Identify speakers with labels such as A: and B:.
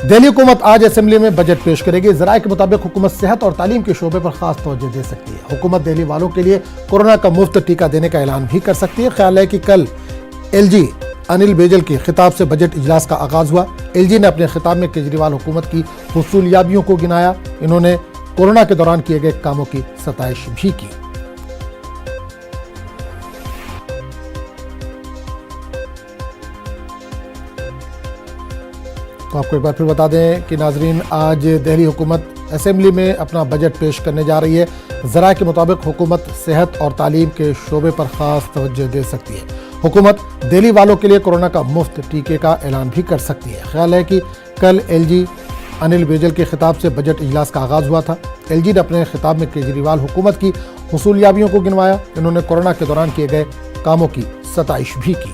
A: दिल्ली हुकूमत आज असेंबली में बजट पेश करेगी। ज़राए के मुताबिक हुकूमत सेहत और तालीम के शोबे पर खास तवज्जो दे सकती है। हुकूमत दिल्ली वालों के लिए कोरोना का मुफ्त टीका देने का ऐलान भी कर सकती है। ख्याल है कि कल एलजी अनिल बैजल के खिताब से बजट इजलास का आगाज हुआ। एलजी ने अपने खिताब में केजरीवाल हुकूमत की हुसूलियाबियों को गिनाया। इन्होंने कोरोना के दौरान किए गए कामों की सताइश भी की। तो आपको एक बार फिर बता दें कि नाजरीन, आज दिल्ली हुकूमत असेंबली में अपना बजट पेश करने जा रही है। ज़राए के मुताबिक हुकूमत सेहत और तालीम के शोबे पर खास तवज्जो दे सकती है। हुकूमत दिल्ली वालों के लिए कोरोना का मुफ्त टीके का ऐलान भी कर सकती है। ख्याल है कि कल एलजी अनिल बैजल के खिताब से बजट इजलास का आगाज़ हुआ था। एलजी ने अपने खिताब में केजरीवाल हुकूमत की हुसूलियाबियों को गिनवाया। इन्होंने कोरोना के दौरान किए गए कामों की सताइश भी की।